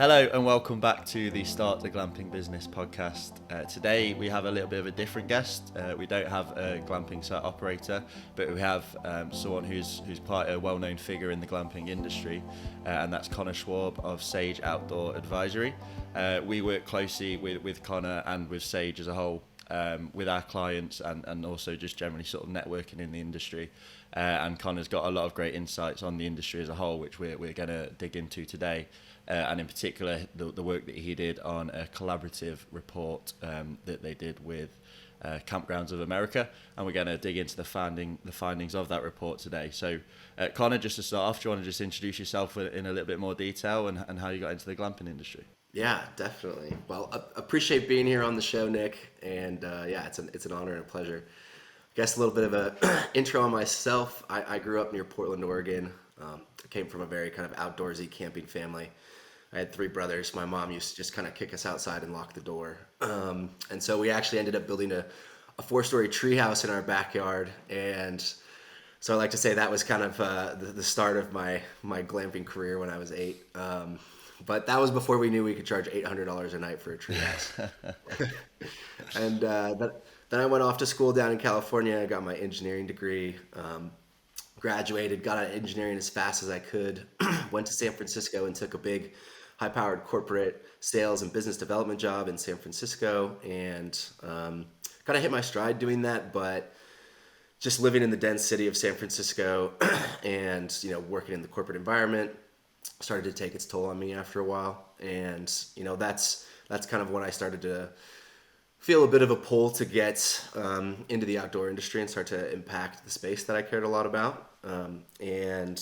Hello and welcome back to the Start the Glamping Business podcast. Today we have a little bit of a different guest. We don't have a glamping site operator, but we have someone who's quite a well-known figure in the glamping industry, and that's Schwab of Sage Outdoor Advisory. We work closely with Connor and with Sage as a whole, with our clients and also just generally sort of networking in the industry. And Connor's got a lot of great insights on the industry as a whole, which we're going to dig into today. And in particular, the work that he did on a collaborative report that they did with Kampgrounds of America, and we're going to dig into the findings of that report today. So, Connor, just to start off, do you want to just introduce yourself in a little bit more detail and how you got into the glamping industry? Yeah, definitely. Well, appreciate being here on the show, Nick, and it's an honor and a pleasure. I guess a little bit of a intro on myself. I grew up near Portland, Oregon. I came from a very kind of outdoorsy camping family. I had three brothers. My mom used to just kind of kick us outside and lock the door. And so we actually ended up building a 4-story treehouse in our backyard. And so I like to say that was kind of the start of my glamping career when I was 8. But that was before we knew we could charge $800 a night for a treehouse. And then I went off to school down in California. I got my engineering degree. Graduated, got out of engineering as fast as I could. Went to San Francisco and took a big high-powered corporate sales and business development job in San Francisco, and kind of hit my stride doing that. But just living in the dense city of San Francisco and working in the corporate environment started to take its toll on me after a while. And that's kind of when I started to feel a bit of a pull to get into the outdoor industry and start to impact the space that I cared a lot about. And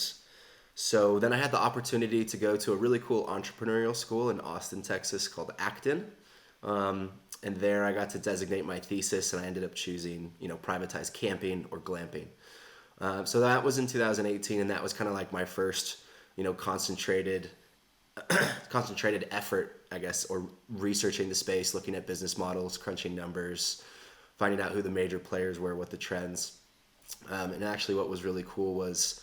so then I had the opportunity to go to a really cool entrepreneurial school in Austin, Texas called Acton. And there I got to designate my thesis, and I ended up choosing, privatized camping or glamping. So that was in 2018, and that was kind of like my first, concentrated effort, I guess, or researching the space, looking at business models, crunching numbers, finding out who the major players were, what the trends. And actually what was really cool was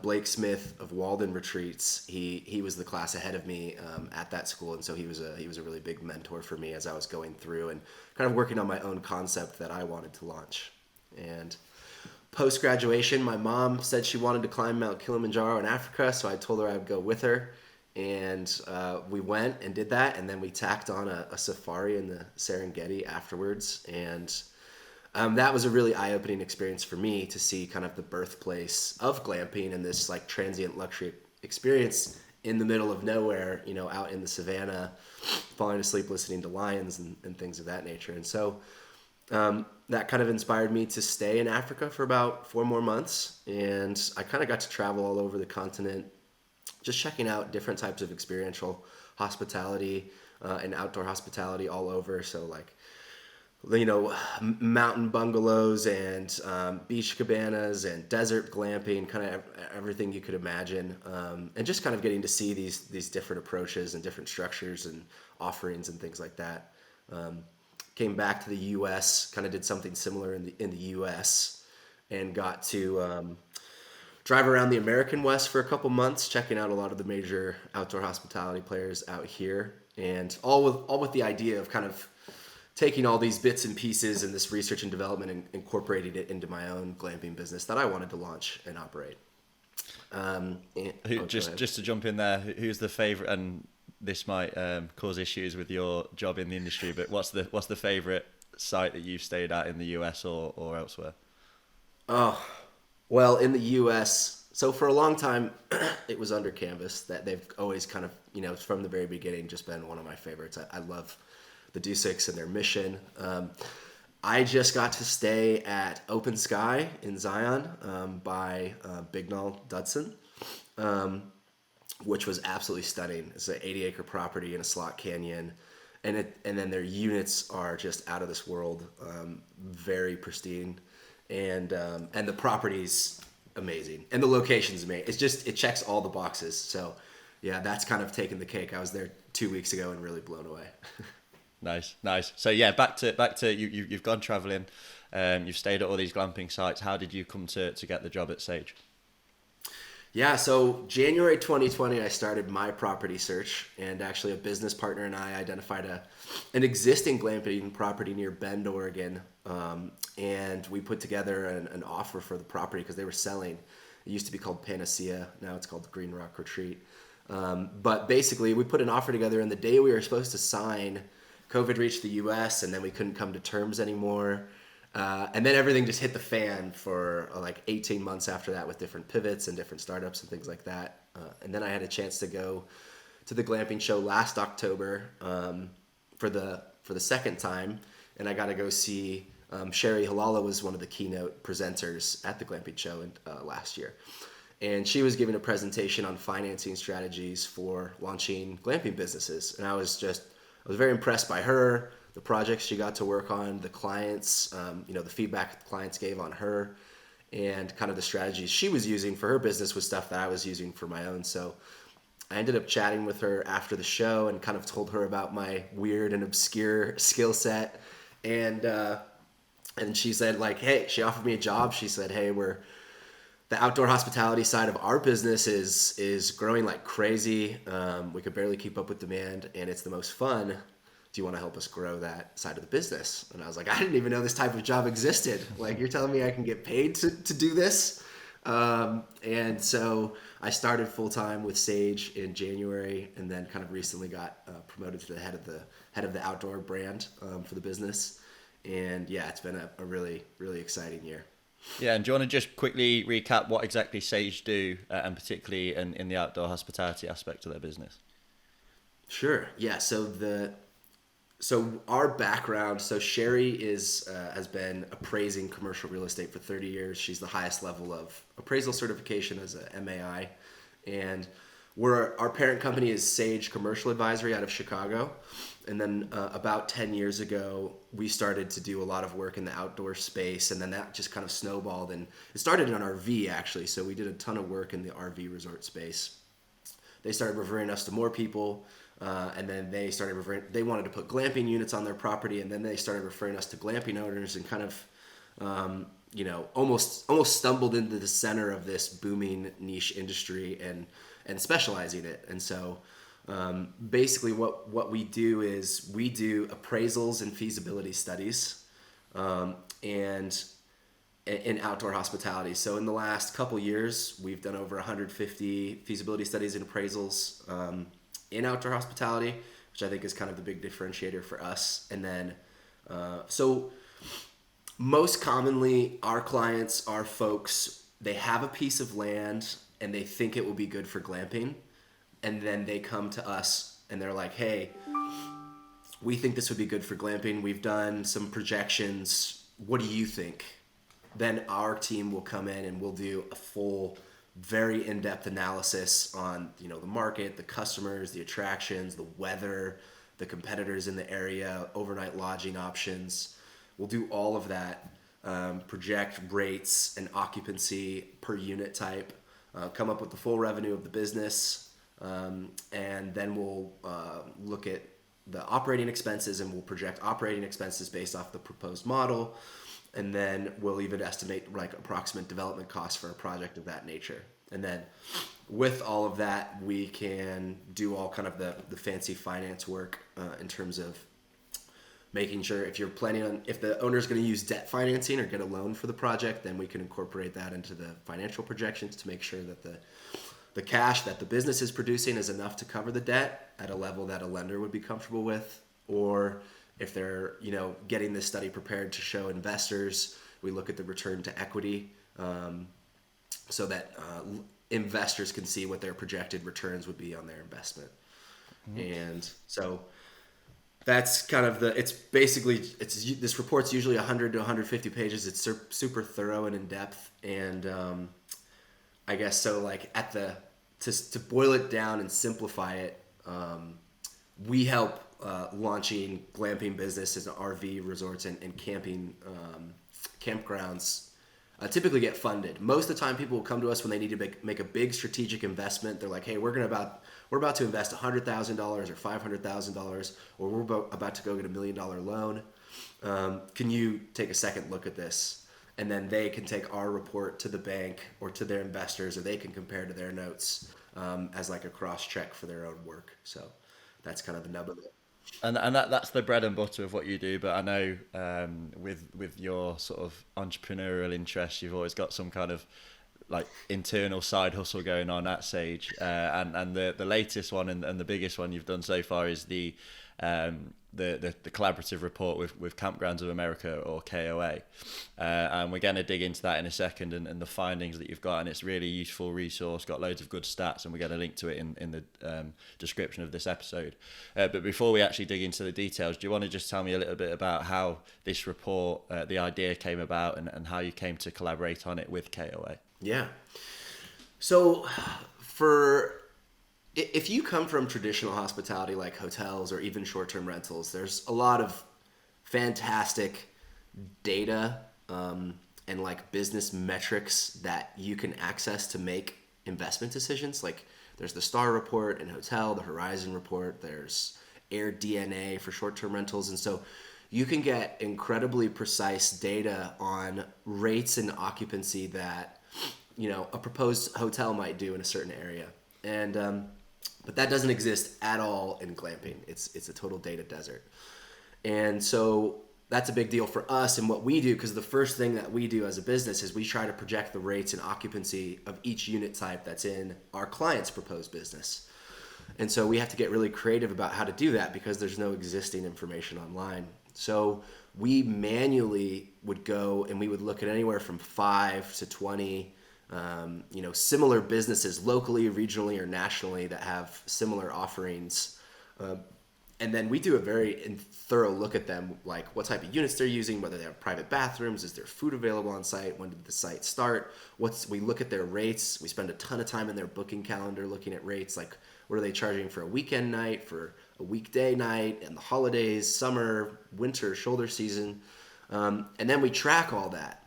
Blake Smith of Walden Retreats. He was the class ahead of me at that school, and so he was a really big mentor for me as I was going through and kind of working on my own concept that I wanted to launch. And post-graduation, my mom said she wanted to climb Mount Kilimanjaro in Africa, so I told her I would go with her. And we went and did that, and then we tacked on a safari in the Serengeti afterwards. And that was a really eye-opening experience for me to see kind of the birthplace of glamping and this like transient luxury experience in the middle of nowhere, out in the savannah, falling asleep listening to lions and things of that nature. And so that kind of inspired me to stay in Africa for about 4 more months. And I kind of got to travel all over the continent, just checking out different types of experiential hospitality and outdoor hospitality all over. So like, mountain bungalows and beach cabanas and desert glamping, kind of everything you could imagine. And just kind of getting to see these different approaches and different structures and offerings and things like that. Came back to the U.S., kind of did something similar in the U.S. and got to drive around the American West for a couple months, checking out a lot of the major outdoor hospitality players out here, and all with the idea of kind of taking all these bits and pieces and this research and development and incorporating it into my own glamping business that I wanted to launch and operate. Just to jump in there, who's the favorite? And this might cause issues with your job in the industry, but what's the favorite site that you've stayed at in the US or elsewhere? Oh, well, in the U.S., so for a long time, it was Under Canvas. That they've always kind of, from the very beginning, just been one of my favorites. I love the Duseks and their mission. I just got to stay at Open Sky in Zion by Bignall Dudson, which was absolutely stunning. It's an 80-acre property in a slot canyon, and then their units are just out of this world, very pristine. And the property's amazing, and the location's amazing. It checks all the boxes. So yeah, that's kind of taken the cake. I was there 2 weeks ago and really blown away. Nice. So yeah, back to you've gone traveling, you've stayed at all these glamping sites. How did you come to get the job at Sage? Yeah, so January 2020, I started my property search, and actually a business partner and I identified an existing glamping property near Bend, Oregon, and we put together an offer for the property because they were selling. It used to be called Panacea, now it's called Green Rock Retreat. But basically, we put an offer together, and the day we were supposed to sign, COVID reached the U.S., and then we couldn't come to terms anymore. And then everything just hit the fan for like 18 months after that with different pivots and different startups and things like that. And then I had a chance to go to the glamping show last October for the second time, and I got to go see Sherry Halala was one of the keynote presenters at the glamping show last year. And she was giving a presentation on financing strategies for launching glamping businesses. And I was very impressed by her, the projects she got to work on, the clients, the feedback the clients gave on her, and kind of the strategies she was using for her business was stuff that I was using for my own. So I ended up chatting with her after the show and kind of told her about my weird and obscure skill set. And she said, like, hey, she offered me a job. She said, hey, the outdoor hospitality side of our business is growing like crazy. We could barely keep up with demand, and it's the most fun. Do you want to help us grow that side of the business? And I was like, I didn't even know this type of job existed. Like, you're telling me I can get paid to do this? And so I started full time with Sage in January, and then kind of recently got promoted to the head of the outdoor brand for the business. And yeah, it's been a really, really exciting year. Yeah, and do you want to just quickly recap what exactly Sage do, and particularly in the outdoor hospitality aspect of their business? Sure. Yeah. So our background. So Sherry has been appraising commercial real estate for 30 years. She's the highest level of appraisal certification as a MAI, and our parent company is Sage Commercial Advisory out of Chicago. And then about 10 years ago, we started to do a lot of work in the outdoor space, and then that just kind of snowballed, and it started in an RV actually. So we did a ton of work in the RV resort space. They started referring us to more people, and then they wanted to put glamping units on their property, and then they started referring us to glamping owners, and kind of almost stumbled into the center of this booming niche industry and specializing it. And so basically what we do is we do appraisals and feasibility studies and in outdoor hospitality. So in the last couple years, we've done over 150 feasibility studies and appraisals in outdoor hospitality, which I think is kind of the big differentiator for us. And then so most commonly our clients are folks, they have a piece of land and they think it will be good for glamping. And then they come to us and they're like, hey, we think this would be good for glamping. We've done some projections. What do you think? Then our team will come in and we'll do a full, very in-depth analysis on, the market, the customers, the attractions, the weather, the competitors in the area, overnight lodging options. We'll do all of that, project rates and occupancy per unit type, come up with the full revenue of the business. And then we'll look at the operating expenses, and we'll project operating expenses based off the proposed model. And then we'll even estimate like approximate development costs for a project of that nature. And then with all of that, we can do all kind of the fancy finance work in terms of making sure if the owner's going to use debt financing or get a loan for the project, then we can incorporate that into the financial projections to make sure that the cash that the business is producing is enough to cover the debt at a level that a lender would be comfortable with. Or if they're, getting this study prepared to show investors, we look at the return to equity so that investors can see what their projected returns would be on their investment. Mm-hmm. And so that's kind of this report's usually 100 to 150 pages. It's super thorough and in depth. And I guess so. Like to boil it down and simplify it, we help launching glamping businesses, RV resorts, and camping campgrounds. Typically get funded. Most of the time, people will come to us when they need to make a big strategic investment. They're like, "Hey, we're about to invest $100,000 or $500,000, or we're about to go get $1 million loan. Can you take a second look at this?" and then they can take our report to the bank or to their investors, or they can compare to their notes as like a cross check for their own work. So that's kind of the nub of it. And that's the bread and butter of what you do. But I know with your sort of entrepreneurial interests, you've always got some kind of like internal side hustle going on at Sage. And the latest one and the biggest one you've done so far is the collaborative report with Kampgrounds of America, or KOA. And we're going to dig into that in a second, and the findings that you've got, and it's really a useful resource, got loads of good stats, and we're going to link to it in the description of this episode. But before we actually dig into the details, do you want to just tell me a little bit about how this report, the idea came about, and how you came to collaborate on it with KOA? Yeah. So if you come from traditional hospitality like hotels or even short-term rentals, there's a lot of fantastic data and like business metrics that you can access to make investment decisions. Like there's the STAR report in hotel, the Horizon report, there's Air DNA for short-term rentals. And so you can get incredibly precise data on rates and occupancy that, you know, a proposed hotel might do in a certain area. And but that doesn't exist at all in glamping. It's a total data desert. And so that's a big deal for us and what we do, because the first thing that we do as a business is we try to project the rates and occupancy of each unit type that's in our client's proposed business. And so we have to get really creative about how to do that because there's no existing information online. So we manually would go and we would look at anywhere from 5 to 20 similar businesses locally, regionally, or nationally that have similar offerings. And then we do a very thorough look at them, like what type of units they're using, whether they have private bathrooms, is there food available on site, when did the site start, we look at their rates, we spend a ton of time in their booking calendar looking at rates, like what are they charging for a weekend night, for a weekday night, and the holidays, summer, winter, shoulder season. And then we track all that.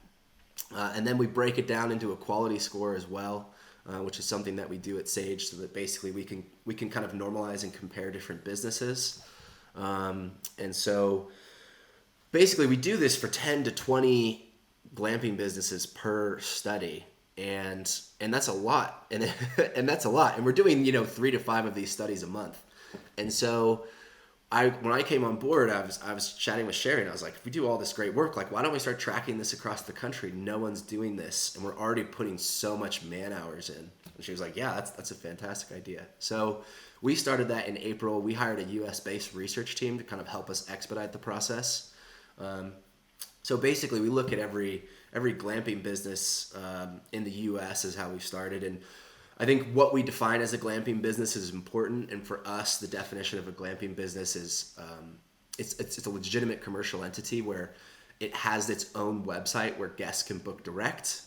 And then we break it down into a quality score as well, which is something that we do at Sage, so that basically we can kind of normalize and compare different businesses. And so basically we do this for 10 to 20 glamping businesses per study. And that's a lot. And that's a lot. And we're doing, 3 to 5 of these studies a month. And so when I came on board, I was chatting with Sherry, and I was like, if we do all this great work, like, why don't we start tracking this across the country? No one's doing this, and we're already putting so much man hours in. And she was like, yeah, that's a fantastic idea. So we started that in April. We hired a US-based research team to kind of help us expedite the process. So basically, we look at every glamping business in the US is how we started, and I think what we define as a glamping business is important, and for us, the definition of a glamping business is it's a legitimate commercial entity where it has its own website where guests can book direct,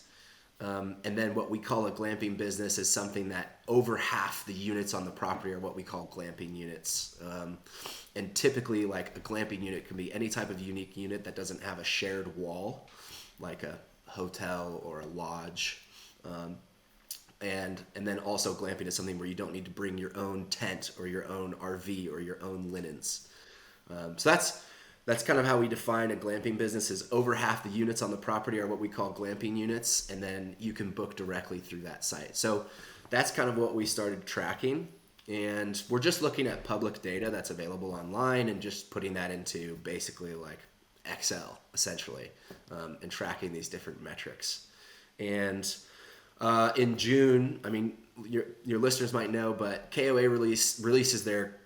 and then what we call a glamping business is something that over half the units on the property are what we call glamping units, and typically, like, a glamping unit can be any type of unique unit that doesn't have a shared wall, like a hotel or a lodge. And then also glamping is something where you don't need to bring your own tent or your own RV or your own linens. So that's kind of how we define a glamping business, is over half the units on the property are what we call glamping units, and then you can book directly through that site. So that's kind of what we started tracking, and we're just looking at public data that's available online and just putting that into basically like Excel, essentially, and tracking these different metrics. And in June, I mean, your listeners might know, but KOA releases their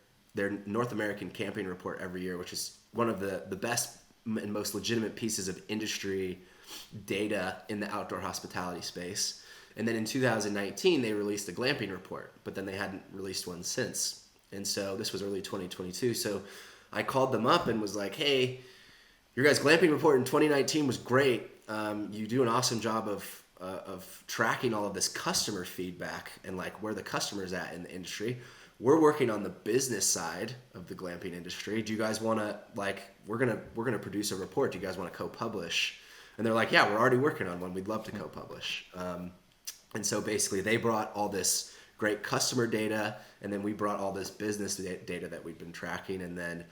North American camping report every year, which is one of the best and most legitimate pieces of industry data in the outdoor hospitality space. And then in 2019, they released the glamping report, but then they hadn't released one since. And so this was early 2022. So I called them up and was like, hey, your guys' glamping report in 2019 was great. You do an awesome job of tracking all of this customer feedback and like where the customer's at in the industry. We're working on the business side of the glamping industry. Do you guys want to, like, we're gonna produce a report. Do you guys want to co-publish? And they're like, yeah, we're already working on one. We'd love to co-publish. And so basically they brought all this great customer data, and then we brought all this business data that we've been tracking, and then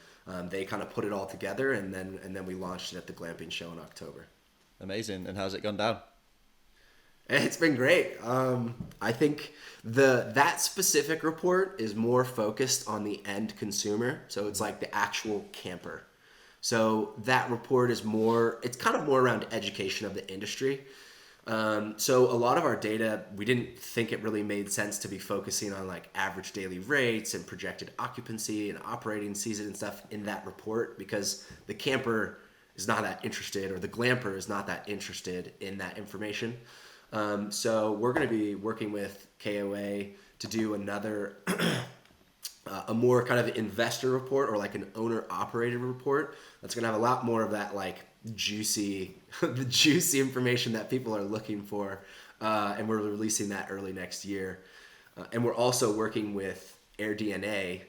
they kind of put it all together, and then we launched it at the Glamping show in October. Amazing. And how's it gone down? It's been great. I think that specific report is more focused on the end consumer. So it's like the actual camper. So that report is it's kind of more around education of the industry. So a lot of our data, we didn't think it really made sense to be focusing on like average daily rates and projected occupancy and operating season and stuff in that report, because the camper is not that interested, or the glamper is not that interested in that information. So we're going to be working with KOA to do another, a more kind of investor report, or like an owner operated report that's going to have a lot more of that like juicy, the juicy information that people are looking for. And we're releasing that early next year. And we're also working with AirDNA,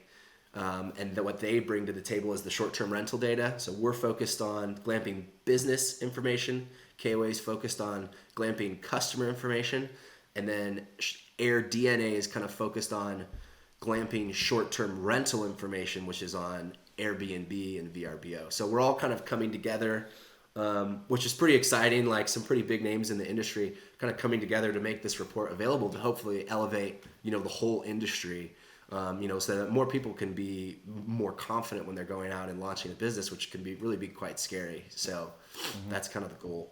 and what they bring to the table is the short-term rental data. So we're focused on glamping business information. KOA is focused on glamping customer information. And then AirDNA is kind of focused on glamping short-term rental information, which is on Airbnb and VRBO. So we're all kind of coming together, which is pretty exciting. Like some pretty big names in the industry kind of coming together to make this report available to hopefully elevate, the whole industry. So that more people can be more confident when they're going out and launching a business, which can really be quite scary. So that's kind of the goal.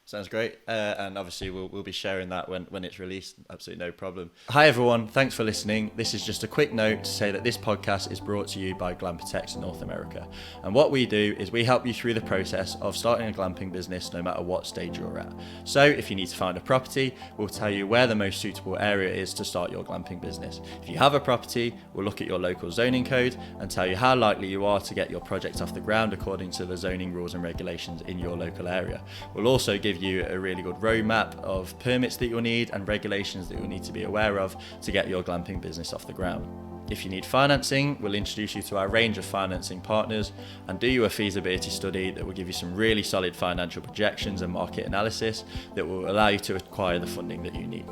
Sounds great. And obviously we'll be sharing that when it's released. Absolutely no problem. Hi everyone, thanks for listening. This is just a quick note to say that this podcast is brought to you by Glamping North America. And what we do is we help you through the process of starting a glamping business, no matter what stage you're at. So if you need to find a property, we'll tell you where the most suitable area is to start your glamping business. If you have a property, we'll look at your local zoning code and tell you how likely you are to get your project off the ground according to the zoning rules and regulations in your local area. We'll also give you a really good roadmap of permits that you'll need and regulations that you'll need to be aware of to get your glamping business off the ground. If you need financing, we'll introduce you to our range of financing partners and do you a feasibility study that will give you some really solid financial projections and market analysis that will allow you to acquire the funding that you need.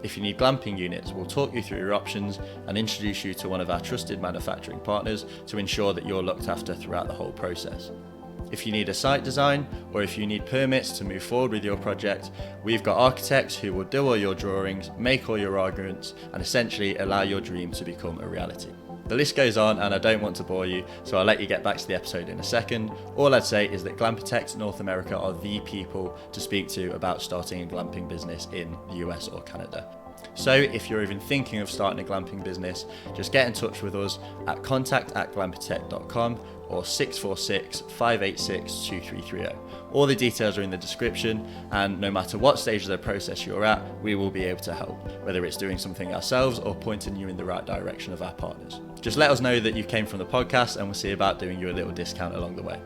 If you need glamping units, we'll talk you through your options and introduce you to one of our trusted manufacturing partners to ensure that you're looked after throughout the whole process. If you need a site design, or if you need permits to move forward with your project, we've got architects who will do all your drawings, make all your arguments, and essentially allow your dream to become a reality. The list goes on, and I don't want to bore you, so I'll let you get back to the episode in a second. All I'd say is that Glamping North America are the people to speak to about starting a glamping business in the US or Canada. So if you're even thinking of starting a glamping business, just get in touch with us at contact@glamptech.com or 646-586-2330. All the details are in the description, and no matter what stage of the process you're at, we will be able to help, whether it's doing something ourselves or pointing you in the right direction of our partners. Just let us know that you came from the podcast and we'll see about doing you a little discount along the way.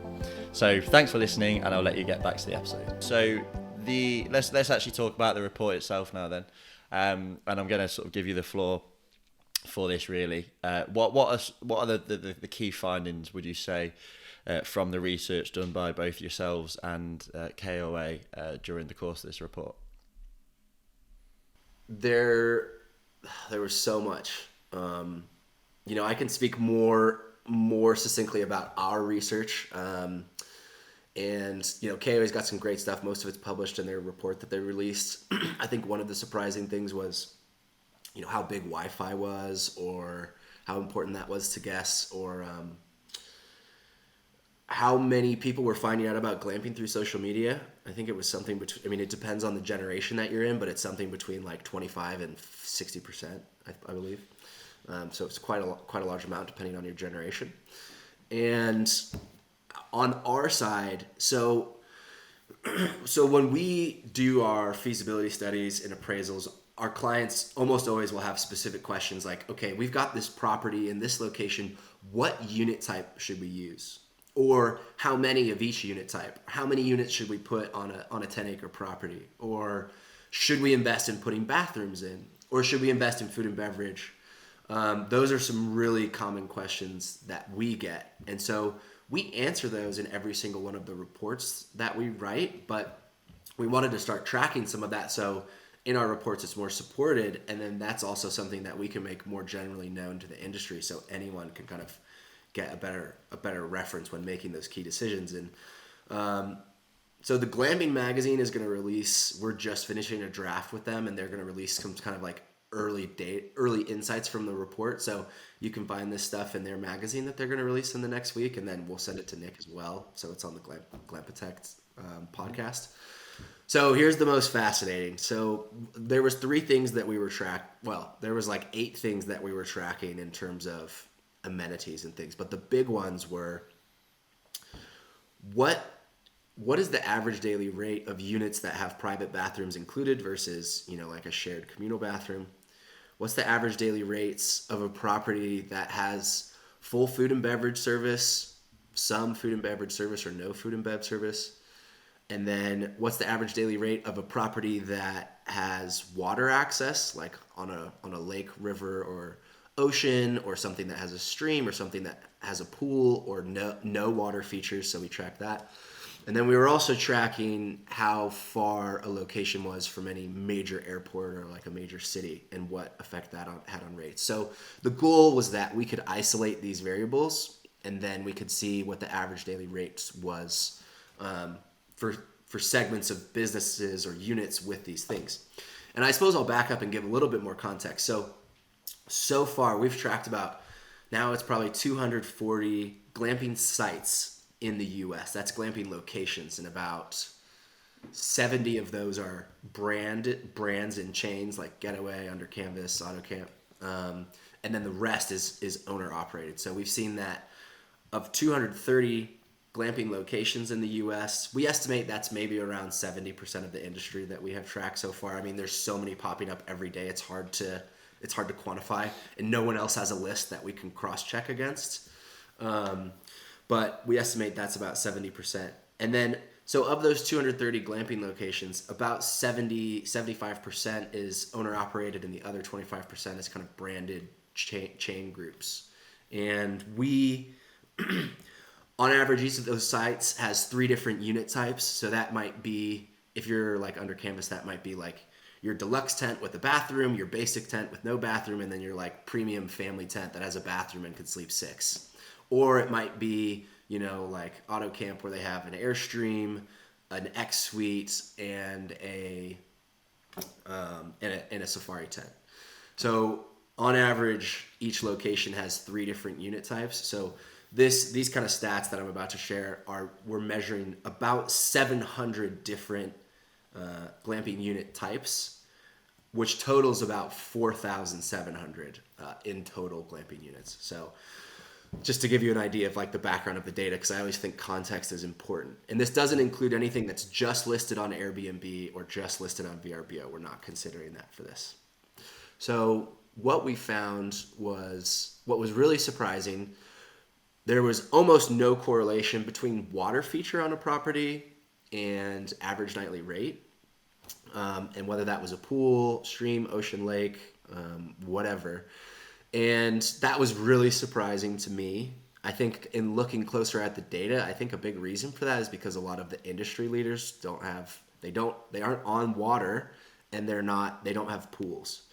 So thanks for listening, and I'll let you get back to the episode. So let's actually talk about the report itself now then. And I'm going to sort of give you the floor for this really. What are the key findings, would you say, from the research done by both yourselves and KOA during the course of this report? There was so much. I can speak more succinctly about our research. And KOA's got some great stuff. Most of it's published in their report that they released. I think one of the surprising things was, how big Wi-Fi was, or how important that was to guests, or how many people were finding out about glamping through social media. I think it was something between, it depends on the generation that you're in, but it's something between like 25 and 60%, I believe. So it's quite a large amount depending on your generation. And on our side, so when we do our feasibility studies and appraisals, our clients almost always will have specific questions like, okay, we've got this property in this location, what unit type should we use? Or how many of each unit type? How many units should we put on a 10-acre property? Or should we invest in putting bathrooms in? Or should we invest in food and beverage? Those are some really common questions that we get. And so we answer those in every single one of the reports that we write, but we wanted to start tracking some of that. So in our reports, it's more supported. And then that's also something that we can make more generally known to the industry, so anyone can kind of get a better reference when making those key decisions. And So the Glamping magazine is going to release. We're just finishing a draft with them, and they're going to release some kind of like early insights from the report. So you can find this stuff in their magazine that they're going to release in the next week, and then we'll send it to Nick as well. So it's on the Glampatech podcast. So here's the most fascinating. So there was 3 things that we were there was like 8 things that we were tracking in terms of amenities and things. But the big ones were what is the average daily rate of units that have private bathrooms included versus, like a shared communal bathroom? What's the average daily rates of a property that has full food and beverage service, some food and beverage service, or no food and bev service? And then what's the average daily rate of a property that has water access, like on a lake, river, or ocean, or something that has a stream, or something that has a pool, or no water features? So we track that. And then we were also tracking how far a location was from any major airport or like a major city, and what effect that had on rates. So the goal was that we could isolate these variables, and then we could see what the average daily rates was for segments of businesses or units with these things. And I suppose I'll back up and give a little bit more context. So far we've tracked now it's probably 240 glamping sites in the US. That's glamping locations, and about 70 of those are brands and chains like Getaway, Under Canvas, AutoCamp. And then the rest is owner operated. So we've seen that of 230 glamping locations in the US, we estimate that's maybe around 70% of the industry that we have tracked so far. I mean, there's so many popping up every day. It's hard to quantify, and no one else has a list that we can cross-check against. But we estimate that's about 70%. And then, so of those 230 glamping locations, about 75% is owner operated, and the other 25% is kind of branded chain groups. And we, on average, each of those sites has 3 different unit types. So that might be, if you're like Under Canvas, that might be like your deluxe tent with a bathroom, your basic tent with no bathroom, and then your like premium family tent that has a bathroom and could sleep 6. Or it might be, like AutoCamp, where they have an Airstream, an ensuite, and a safari tent. So on average, each location has 3 different unit types. So these kind of stats that I'm about to share we're measuring about 700 different glamping unit types, which totals about 4,700 in total glamping units. So just to give you an idea of like the background of the data, because I always think context is important. And this doesn't include anything that's just listed on Airbnb or just listed on VRBO. We're not considering that for this. So what we found was, what was really surprising, there was almost no correlation between water feature on a property and average nightly rate. And whether that was a pool, stream, ocean, lake, whatever. And that was really surprising to me. I think in looking closer at the data, I think a big reason for that is because a lot of the industry leaders they aren't on water, and they don't have pools.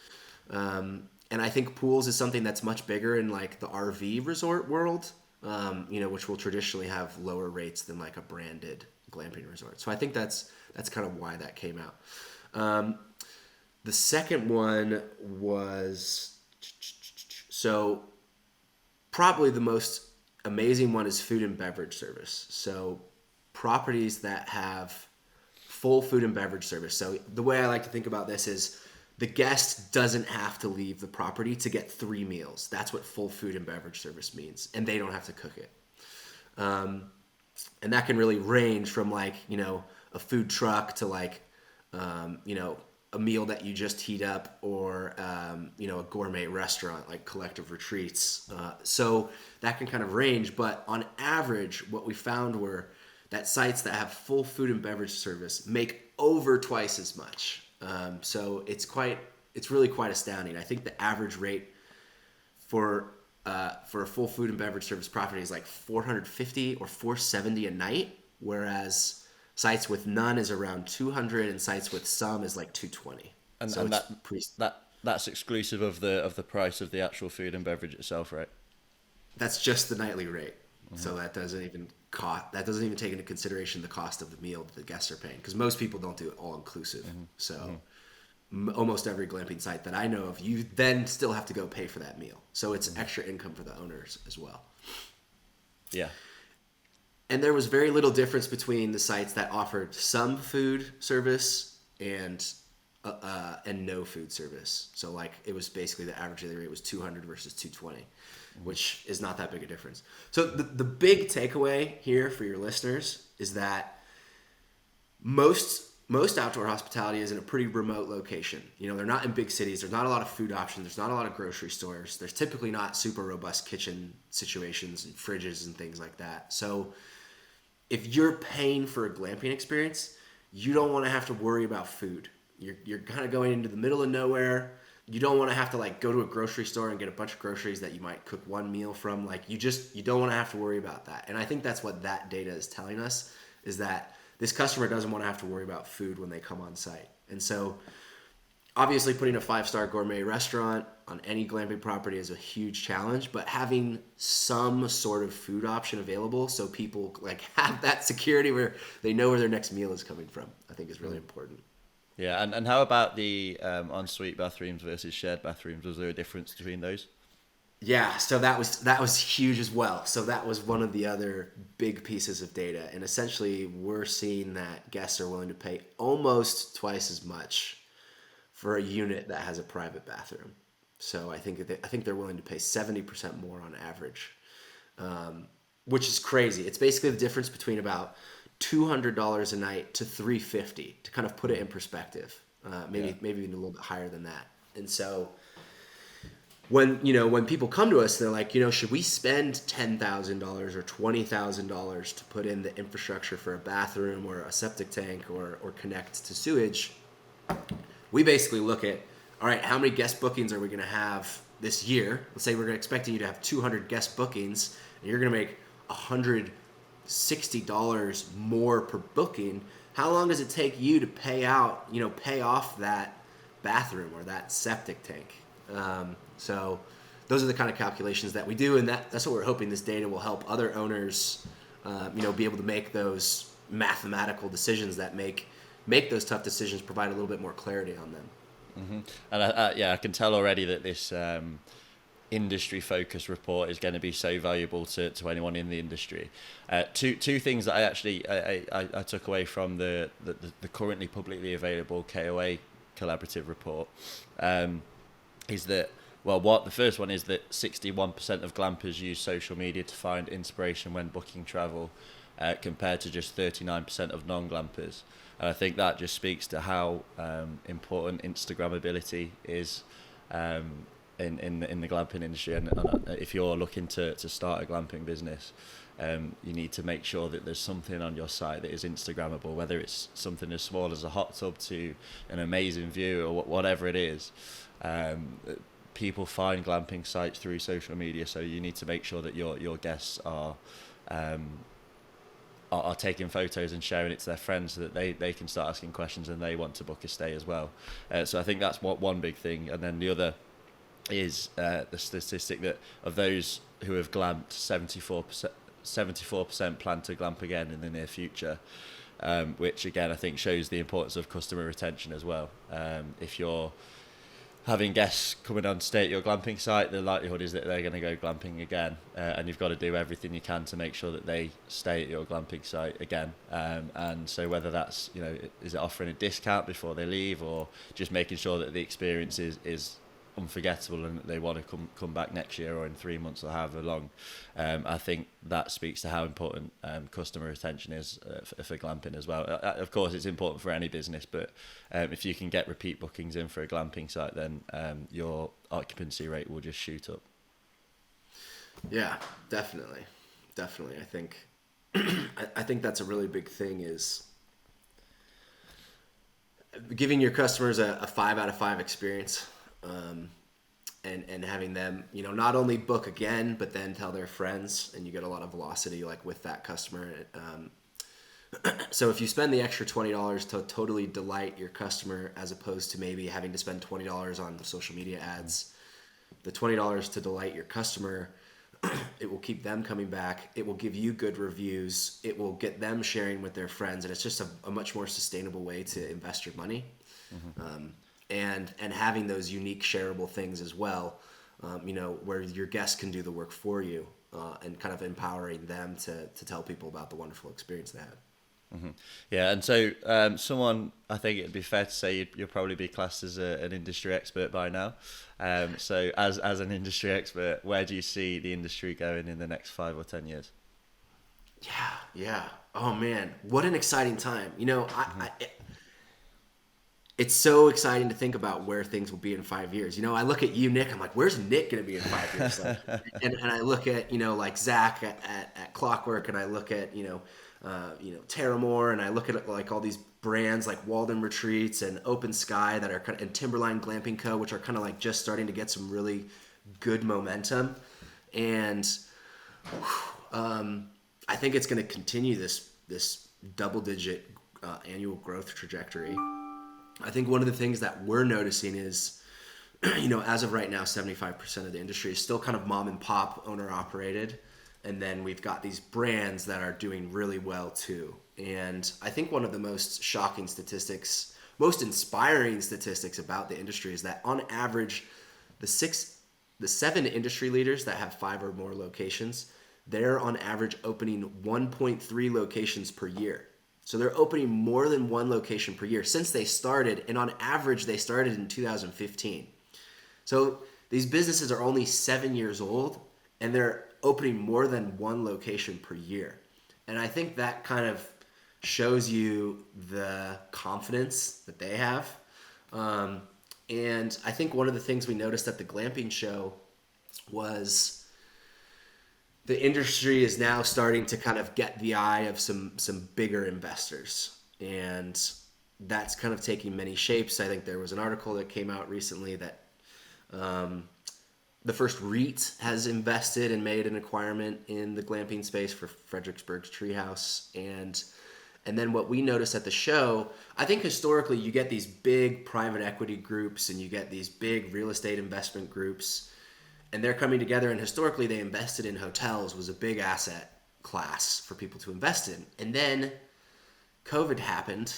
And I think pools is something that's much bigger in like the RV resort world, which will traditionally have lower rates than like a branded glamping resort. So I think that's kind of why that came out. The second one was, so probably the most amazing one is food and beverage service. So properties that have full food and beverage service. So the way I like to think about this is the guest doesn't have to leave the property to get 3 meals. That's what full food and beverage service means. And they don't have to cook it. And that can really range from like, a food truck to like, a meal that you just heat up, or, a gourmet restaurant like Collective Retreats. So that can kind of range. But on average, what we found were that sites that have full food and beverage service make over twice as much. So it's really quite astounding. I think the average rate for a full food and beverage service property is like $450 or $470 a night, whereas sites with none is around $200, and sites with some is like $220. And that's exclusive of the price of the actual food and beverage itself, right? That's just the nightly rate. So that doesn't even take into consideration the cost of the meal that the guests are paying, because most people don't do it all inclusive. So almost every glamping site that I know of, you then still have to go pay for that meal. So it's extra income for the owners as well. Yeah. And there was very little difference between the sites that offered some food service and no food service. So like it was basically the average daily rate was 200 versus 220, which is not that big a difference. So the big takeaway here for your listeners is that most outdoor hospitality is in a pretty remote location. They're not in big cities. There's not a lot of food options. There's not a lot of grocery stores. There's typically not super robust kitchen situations and fridges and things like that. So if you're paying for a glamping experience, you don't want to have to worry about food. You're kind of going into the middle of nowhere. You don't want to have to like go to a grocery store and get a bunch of groceries that you might cook one meal from. Like you don't want to have to worry about that. And I think that's what that data is telling us, is that this customer doesn't want to have to worry about food when they come on site. And so obviously putting a 5-star gourmet restaurant on any glamping property is a huge challenge, but having some sort of food option available so people like have that security where they know where their next meal is coming from, I think is really important. Yeah, and how about the ensuite bathrooms versus shared bathrooms? Was there a difference between those? Yeah, so that was huge as well. So that was one of the other big pieces of data, and essentially we're seeing that guests are willing to pay almost twice as much for a unit that has a private bathroom. So I think they're willing to pay 70% more on average, which is crazy. It's basically the difference between about $200 a night to $350 to kind of put it in perspective. Maybe even a little bit higher than that. And so when people come to us, they're like, should we spend $10,000 or $20,000 to put in the infrastructure for a bathroom or a septic tank or connect to sewage? We basically look at, all right, how many guest bookings are we going to have this year? Let's say we're expecting you to have 200 guest bookings, and you're going to make $160 more per booking. How long does it take you to pay off that bathroom or that septic tank? So those are the kind of calculations that we do, and that's what we're hoping this data will help other owners, be able to make those mathematical decisions that make those tough decisions, provide a little bit more clarity on them. Mm-hmm. And I can tell already that this industry focus report is going to be so valuable to anyone in the industry. Two things that I took away from the currently publicly available KOA collaborative report is that, the first one is that 61% of glampers use social media to find inspiration when booking travel, compared to just 39% of non-glampers. And I think that just speaks to how important Instagrammability is in the glamping industry. And if you're looking to start a glamping business, you need to make sure that there's something on your site that is Instagrammable, whether it's something as small as a hot tub to an amazing view or whatever it is. People find glamping sites through social media, so you need to make sure that your guests are taking photos and sharing it to their friends so that they can start asking questions and they want to book a stay as well. So I think that's one big thing. And then the other is the statistic that of those who have glamped, 74% plan to glamp again in the near future, which again I think shows the importance of customer retention as well. If you're having guests coming on to stay at your glamping site, the likelihood is that they're going to go glamping again, and you've got to do everything you can to make sure that they stay at your glamping site again. And so whether that's, is it offering a discount before they leave, or just making sure that the experience is unforgettable and that they want to come back next year or in 3 months or however long. I think that speaks to how important customer retention is for glamping as well. Of course, it's important for any business, but if you can get repeat bookings in for a glamping site, then your occupancy rate will just shoot up. Yeah, definitely. I think I think that's a really big thing, is giving your customers a 5 out of 5 experience. And having them, not only book again, but then tell their friends, and you get a lot of velocity like with that customer. So if you spend the extra $20 to totally delight your customer, as opposed to maybe having to spend $20 on social media ads, the $20 to delight your customer It will keep them coming back. It will give you good reviews. It will get them sharing with their friends, and it's just a much more sustainable way to invest your money. And having those unique shareable things as well, where your guests can do the work for you, and kind of empowering them to tell people about the wonderful experience they had. Yeah, and so someone, I think it'd be fair to say you'll probably be classed as an industry expert by now. So as an industry expert, where do you see the industry going in the next 5 or 10 years? Yeah. Oh man, what an exciting time. It's so exciting to think about where things will be in 5 years. I look at you, Nick. I'm like, where's Nick going to be in 5 years? Like, and I look at like Zach at Clockwork, and I look at Terramore, and I look at like all these brands like Walden Retreats and Open Sky that are kind of, and Timberline Glamping Co., which are kind of like just starting to get some really good momentum, and I think it's going to continue this double-digit annual growth trajectory. I think one of the things that we're noticing is, as of right now, 75% of the industry is still kind of mom and pop, owner operated. And then we've got these brands that are doing really well too. And I think one of the most shocking statistics, most inspiring statistics about the industry is that on average, the 7 industry leaders that have 5 or more locations, they're on average opening 1.3 locations per year. So they're opening more than 1 location per year since they started, and on average they started in 2015. So these businesses are only 7 years old, and they're opening more than 1 location per year. And I think that kind of shows you the confidence that they have. And I think one of the things we noticed at the glamping show was the industry is now starting to kind of get the eye of some bigger investors, and that's kind of taking many shapes. I think there was an article that came out recently that the first REIT has invested and made an acquirement in the glamping space for Fredericksburg's Treehouse, and then what we noticed at the show, I think historically you get these big private equity groups and you get these big real estate investment groups, and they're coming together, and historically they invested in hotels, was a big asset class for people to invest in. And then COVID happened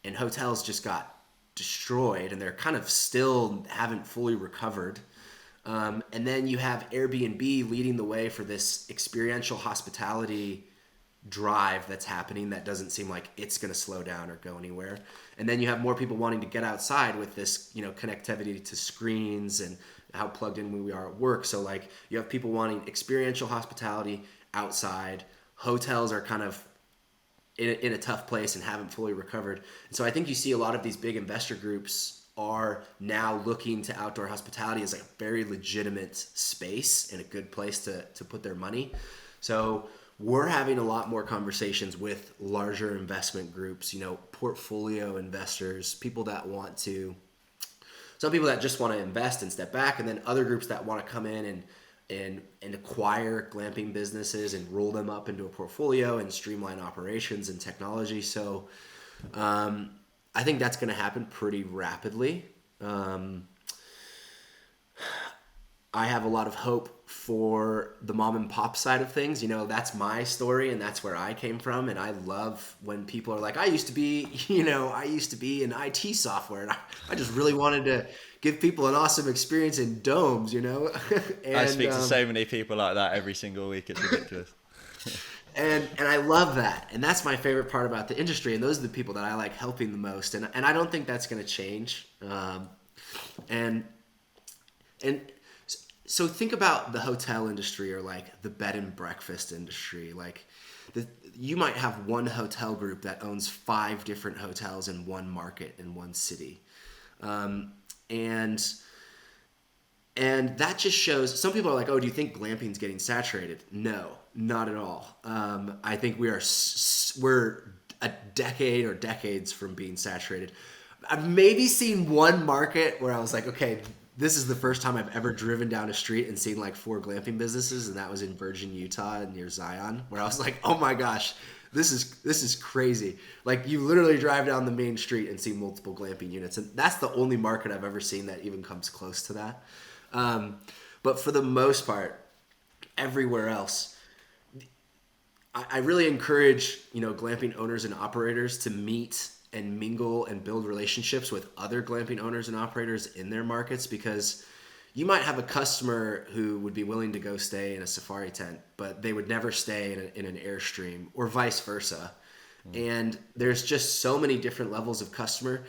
and hotels just got destroyed, and they're kind of still haven't fully recovered. And then you have Airbnb leading the way for this experiential hospitality drive that's happening that doesn't seem like it's going to slow down or go anywhere. And then you have more people wanting to get outside with this, connectivity to screens and how plugged in we are at work. So like you have people wanting experiential hospitality outside. Hotels are kind of in a tough place and haven't fully recovered. And so I think you see a lot of these big investor groups are now looking to outdoor hospitality as like a very legitimate space and a good place to put their money. So we're having a lot more conversations with larger investment groups, portfolio investors, some people that just want to invest and step back, and then other groups that want to come in and acquire glamping businesses and roll them up into a portfolio and streamline operations and technology. So I think that's going to happen pretty rapidly. I have a lot of hope for the mom and pop side of things. That's my story and that's where I came from. And I love when people are like, I used to be in IT software, and I just really wanted to give people an awesome experience in domes, And, I speak to so many people like that every single week. It's ridiculous. And I love that. And that's my favorite part about the industry. And those are the people that I like helping the most. And I don't think that's going to change. So think about the hotel industry or like the bed and breakfast industry. Like you might have one hotel group that owns 5 different hotels in one market in one city. And that just shows, some people are like, oh, do you think glamping's getting saturated? No, not at all. I think we're a decade or decades from being saturated. I've maybe seen one market where I was like, okay, this is the first time I've ever driven down a street and seen like 4 glamping businesses, and that was in Virgin, Utah, near Zion, where I was like, oh my gosh, this is crazy. Like you literally drive down the main street and see multiple glamping units, and that's the only market I've ever seen that even comes close to that. But for the most part, everywhere else. I really encourage, glamping owners and operators to meet and mingle and build relationships with other glamping owners and operators in their markets, because you might have a customer who would be willing to go stay in a safari tent, but they would never stay in an Airstream, or vice versa. And there's just so many different levels of customer.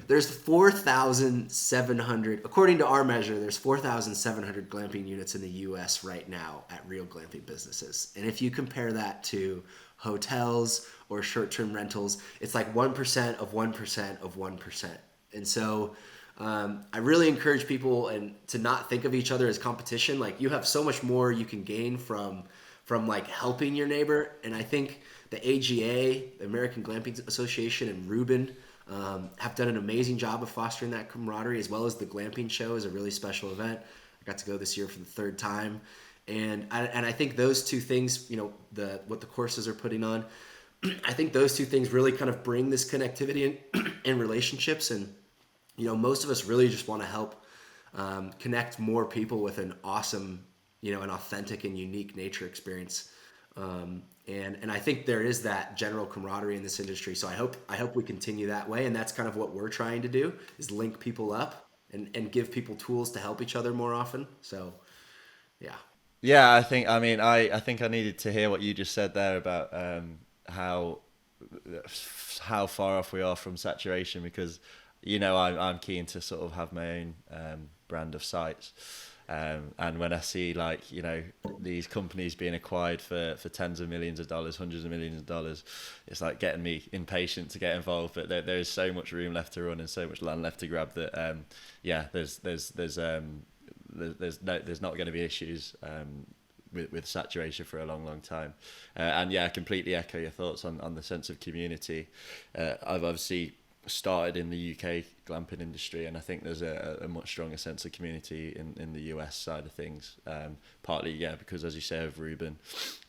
There's 4,700, according to our measure, there's 4,700 glamping units in the U.S. right now at real glamping businesses. And if you compare that to hotels or short-term rentals, it's like 1% of 1% of 1%. And so I really encourage people to not think of each other as competition. Like, you have so much more you can gain from like helping your neighbor. And I think the AGA, the American Glamping Association, and Ruben have done an amazing job of fostering that camaraderie, as well as the Glamping Show is a really special event. I got to go this year for the third time. And I think those two things, what the courses are putting on, I think those two things really kind of bring this connectivity and relationships. And, most of us really just want to help connect more people with an awesome, an authentic and unique nature experience. And I think there is that general camaraderie in this industry. So I hope we continue that way. And that's kind of what we're trying to do, is link people up and give people tools to help each other more often. So, yeah. Yeah, I think I needed to hear what you just said there about how far off we are from saturation, because I'm keen to sort of have my own brand of sites. And when I see these companies being acquired for tens of millions of dollars, hundreds of millions of dollars, it's like getting me impatient to get involved. But there is so much room left to run and so much land left to grab that there's not going to be issues with saturation for a long time. And I completely echo your thoughts on the sense of community. I've obviously started in the UK glamping industry, and I think there's a much stronger sense of community in the US side of things, partly because, as you say, of Ruben,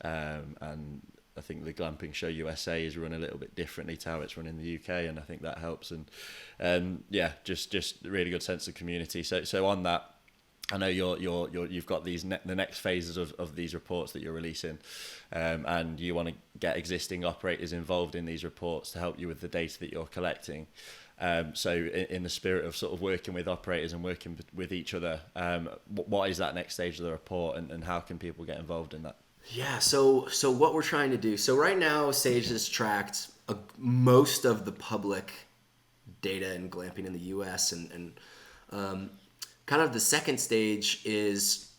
and I think the Glamping Show USA is run a little bit differently to how it's run in the UK, and I think that helps. And just a really good sense of community. So on that, I know you've got the next phases of these reports that you're releasing, and you want to get existing operators involved in these reports to help you with the data that you're collecting. So in the spirit of sort of working with operators and working with each other, what is that next stage of the report, and how can people get involved in that? Yeah, so what we're trying to do. So right now, Sage has tracked most of the public data in glamping in the U.S. and kind of the second stage is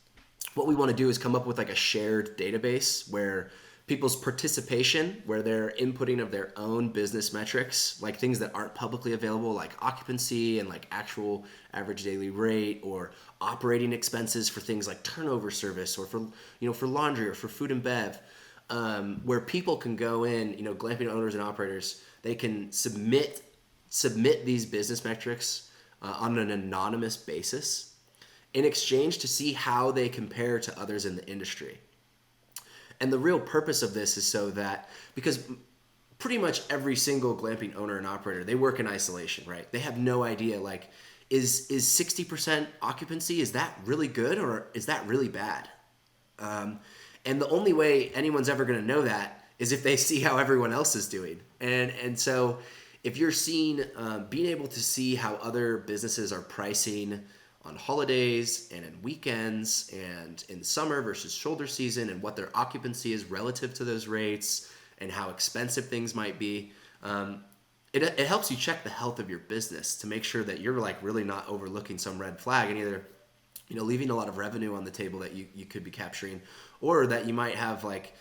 what we want to do is come up with like a shared database where people's participation, where they're inputting of their own business metrics, like things that aren't publicly available, like occupancy and like actual average daily rate, or operating expenses for things like turnover service, or for laundry, or for food and bev, where people can go in, glamping owners and operators, they can submit these business metrics on an anonymous basis in exchange to see how they compare to others in the industry. And the real purpose of this is so that, because pretty much every single glamping owner and operator, they work in isolation, right? They have no idea, like, is 60% occupancy, is that really good or is that really bad? And the only way anyone's ever going to know that is if they see how everyone else is doing. And so if you're being able to see how other businesses are pricing on holidays and in weekends and in summer versus shoulder season, and what their occupancy is relative to those rates and how expensive things might be, it helps you check the health of your business to make sure that you're like really not overlooking some red flag and either leaving a lot of revenue on the table that you could be capturing, or that you might have like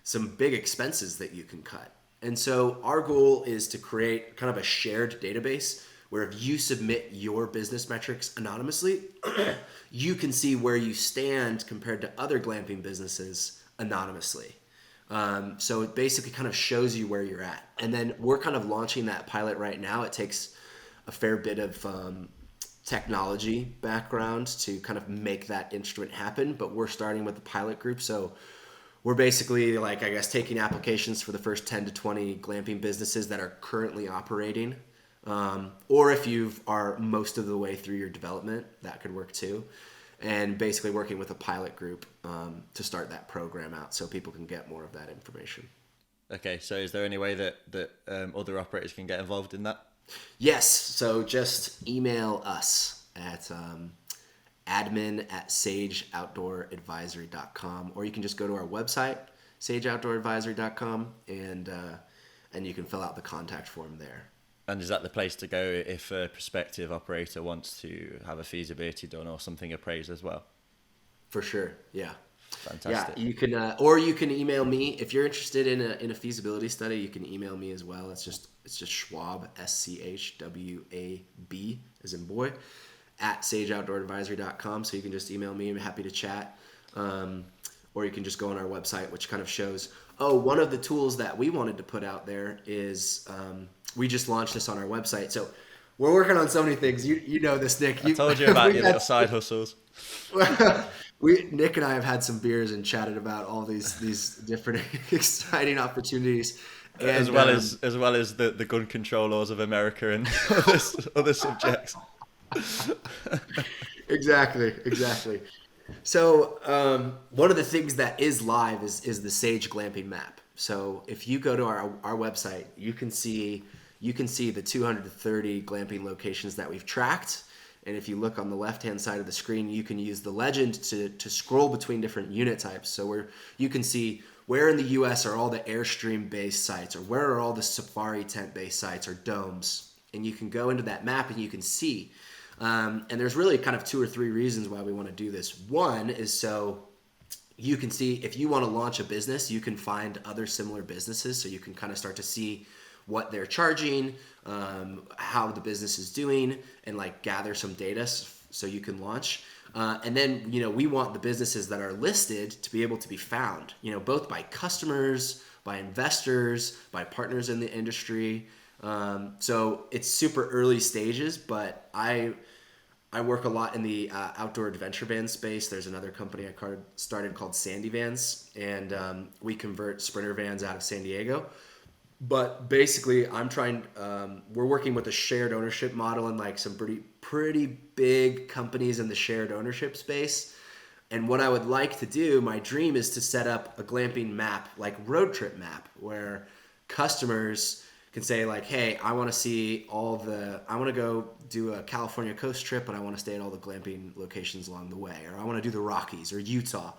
some big expenses that you can cut. And so our goal is to create kind of a shared database where if you submit your business metrics anonymously, you can see where you stand compared to other glamping businesses anonymously. So it basically kind of shows you where you're at. And then we're kind of launching that pilot right now. It takes a fair bit of technology background to kind of make that instrument happen, but we're starting with the pilot group. So we're basically taking applications for the first 10 to 20 glamping businesses that are currently operating. Or if you are most of the way through your development, that could work too. and basically working with a pilot group to start that program out so people can get more of that information. Okay, so is there any way that other operators can get involved in that? Yes, so just email us at admin@sageoutdooradvisory.com, or you can just go to our website, sageoutdooradvisory.com, and you can fill out the contact form there. And is that the place to go if a prospective operator wants to have a feasibility done or something appraised as well? For sure, yeah. Fantastic. Yeah, you can, or you can email me if you're interested in a feasibility study. You can email me as well. It's just Schwab, SCHWAB, as in boy, at sageoutdooradvisory.com. So you can just email me. I'm happy to chat. Or you can just go on our website, which kind of shows. Oh, one of the tools that we wanted to put out there is we just launched this on our website. So we're working on so many things. You know this, Nick. I told you about your little side hustles. Nick and I have had some beers and chatted about all these different exciting opportunities, and, as well as the gun control laws of America and other subjects. Exactly. So one of the things that is live is the Sage Glamping map. So if you go to our website, you can see the 230 glamping locations that we've tracked. And if you look on the left-hand side of the screen, you can use the legend to scroll between different unit types. So you can see where in the U.S. are all the Airstream-based sites, or where are all the safari tent-based sites or domes. And you can go into that map and you can see. And there's really kind of 2 or 3 reasons why we want to do this. One is so you can see if you want to launch a business, you can find other similar businesses. So you can kind of start to see what they're charging, how the business is doing, and like gather some data so you can launch. And then, we want the businesses that are listed to be able to be found, both by customers, by investors, by partners in the industry. So it's super early stages, but I work a lot in the outdoor adventure van space. There's another company I started called Sandy Vans, and we convert Sprinter vans out of San Diego. But basically, we're working with a shared ownership model and like some pretty big companies in the shared ownership space. And what I would like to do, my dream is to set up a glamping map, like road trip map, where customers can say like, hey, I want to go do a California coast trip, but I want to stay at all the glamping locations along the way. Or I want to do the Rockies or Utah.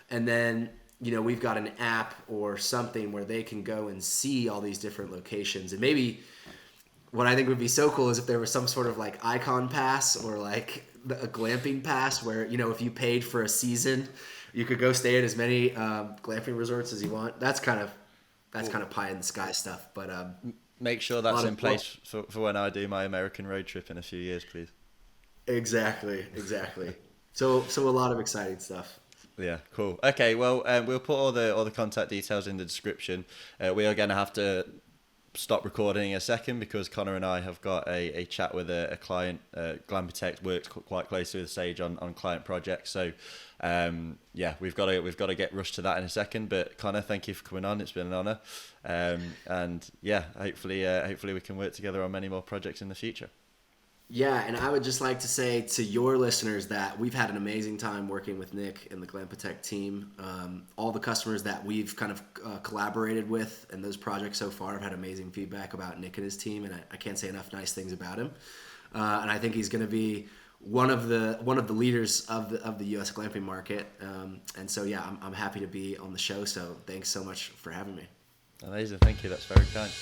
And then we've got an app or something where they can go and see all these different locations. And maybe what I think would be so cool is if there was some sort of like icon pass or like a glamping pass where, if you paid for a season, you could go stay at as many glamping resorts as you want. That's kind of pie in the sky stuff. But make sure that's in place for when I do my American road trip in a few years, please. Exactly. So a lot of exciting stuff. Yeah, cool. Okay, well, we'll put all the contact details in the description. We are going to have to stop recording in a second because Connor and I have got a chat with a client. Glamping works quite closely with Sage on client projects. So, we've got to get rushed to that in a second. But Connor, thank you for coming on. It's been an honor. And yeah, hopefully we can work together on many more projects in the future. Yeah, and I would just like to say to your listeners that we've had an amazing time working with Nick and the Glamping team. All the customers that we've kind of collaborated with in those projects so far have had amazing feedback about Nick and his team, and I can't say enough nice things about him. And I think he's going to be one of the leaders of the U.S. glamping market. And so yeah, I'm happy to be on the show. So thanks so much for having me. Amazing, thank you. That's very kind.